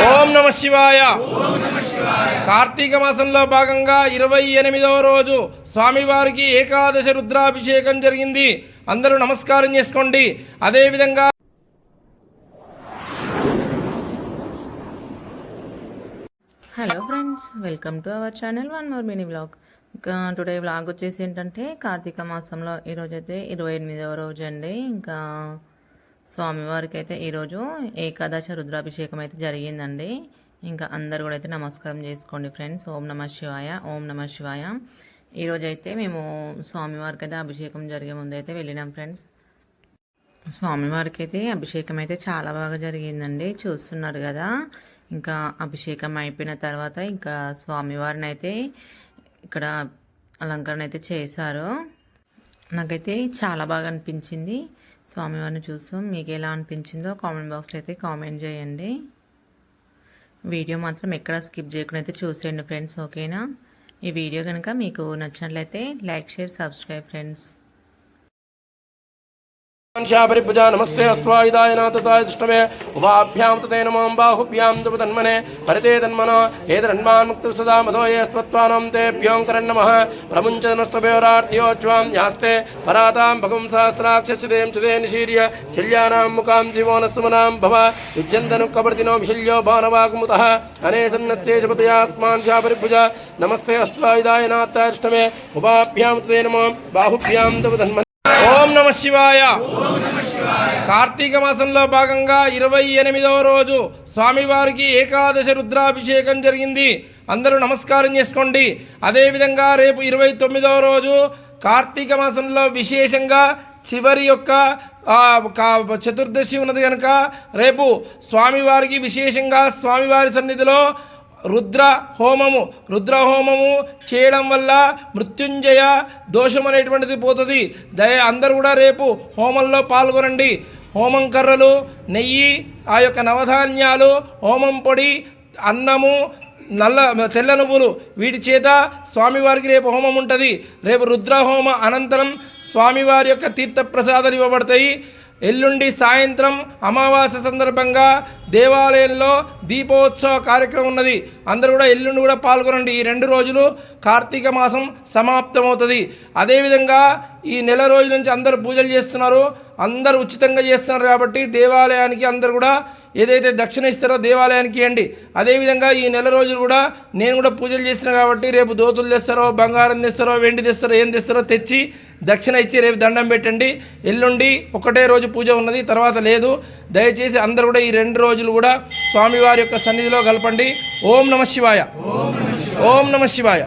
ఓం నమ శివాయ. కార్తీక మాసంలో భాగంగా 28వ రోజు స్వామివారికి ఏకాదశ రుద్రాభిషేకం జరిగింది. అందరూ నమస్కారం చేసుకోండి. అదేవిధంగా hello friends, welcome to our channel one more mini vlog. ఇంకా టుడే వ్లాగ్ వచ్చేసి ఏంటంటే కార్తీక మాసంలో ఈరోజైతే 28వ రోజు అండి. ఇంకా స్వామివారికి అయితే ఈరోజు ఏకాదశ రుద్రాభిషేకం అయితే జరిగిందండి. ఇంకా అందరు కూడా అయితే నమస్కారం చేసుకోండి ఫ్రెండ్స్. ఓం నమ శివాయ, ఓం నమ శివాయ. ఈరోజైతే మేము స్వామివారికి అయితే అభిషేకం జరిగే ముందు అయితే వెళ్ళినాం ఫ్రెండ్స్. స్వామివారికి అయితే అభిషేకం అయితే చాలా బాగా జరిగిందండి, చూస్తున్నారు కదా. ఇంకా అభిషేకం అయిపోయిన తర్వాత ఇంకా స్వామివారిని అయితే ఇక్కడ అలంకరణ అయితే చేశారు. నాకైతే చాలా బాగా అనిపించింది స్వామివారిని చూస్తూ. మీకు ఎలా అనిపించిందో కామెంట్ బాక్స్లో అయితే కామెంట్ చేయండి. వీడియో మాత్రం ఎక్కడ స్కిప్ చేయకుండా అయితే చూసేయండి ఫ్రెండ్స్, ఓకేనా. ఈ వీడియో కనుక మీకు నచ్చినట్లయితే లైక్, షేర్, సబ్స్క్రైబ్ ఫ్రెండ్స్. परिभुजा नमस्ते अस्त्वायुधाय नाथताय दुष्टमे उभाभ्यां तते नमो बाहुभ्यां तव तन्मने परिते तन्मनो एतन्मान् मुक्तिः सदा मधो ये स्वत्वानं तेभ्यों करन्नमः प्रमुञ्चनस्तभयोरार्त्योज्वां यास्ते परातां भगुं सहस्राक्षच्छदें चुदे निशीर्य शिल्यानां मुखां जीवोनस्मनां भव विज्जन्तनुकवर्तिनो विशिल्यो भानवागमुतः अनेसन्नस्ते शपतयास्मान् परिभुजा नमस्ते अस्त्वायुधाय नाथताय दुष्टमे उभाभ्यां तते नमो बाहुभ्यां तव तन्मने. ఓం నమ శివాయ. కార్తీక మాసంలో భాగంగా 28వ రోజు స్వామివారికి ఏకాదశ రుద్రాభిషేకం జరిగింది. అందరూ నమస్కారం చేసుకోండి. అదేవిధంగా రేపు 29వ రోజు కార్తీక మాసంలో విశేషంగా చివరి యొక్క చతుర్దశి ఉన్నది కనుక రేపు స్వామివారికి విశేషంగా స్వామివారి సన్నిధిలో రుద్ర హోమము చేయడం వల్ల మృత్యుంజయ దోషం అనేటువంటిది పోతుంది. అందరూ కూడా రేపు హోమంలో పాల్గొనండి. హోమం కర్రలు, నెయ్యి, ఆ యొక్క నవధాన్యాలు, హోమం పొడి, అన్నము, తెల్ల నువ్వులు, వీటి చేత స్వామివారికి రేపు హోమం ఉంటుంది. రేపు రుద్రహోమ అనంతరం స్వామివారి యొక్క తీర్థప్రసాదాలు ఇవ్వబడతాయి. ఎల్లుండి సాయంత్రం అమావాస్య సందర్భంగా దేవాలయంలో దీపోత్సవ కార్యక్రమం ఉన్నది. అందరూ కూడా ఎల్లుండి కూడా పాల్గొనండి. ఈ 2 రోజులు కార్తీక మాసం సమాప్తమవుతుంది. అదేవిధంగా ఈ నెల రోజుల నుంచి అందరూ పూజలు చేస్తున్నారు, అందరూ ఉచితంగా చేస్తున్నారు కాబట్టి దేవాలయానికి అందరూ కూడా ఏదైతే దక్షిణ ఇస్తారో దేవాలయానికి ఇవ్వండి. అదేవిధంగా ఈ నెల రోజులు కూడా నేను కూడా పూజలు చేసిన కాబట్టి రేపు దోతులు తెస్తారో, బంగారం తెస్తారో, వెండి తెస్తారో, ఏం తెస్తారో తెచ్చి దక్షిణ ఇచ్చి రేపు దండం పెట్టండి. ఎల్లుండి ఒకటే రోజు పూజ ఉన్నది, తర్వాత లేదు. దయచేసి అందరూ కూడా ఈ 2 రోజులు కూడా స్వామివారి యొక్క సన్నిధిలో గలపండి. ఓం నమ శివాయ, ఓం నమ శివాయ.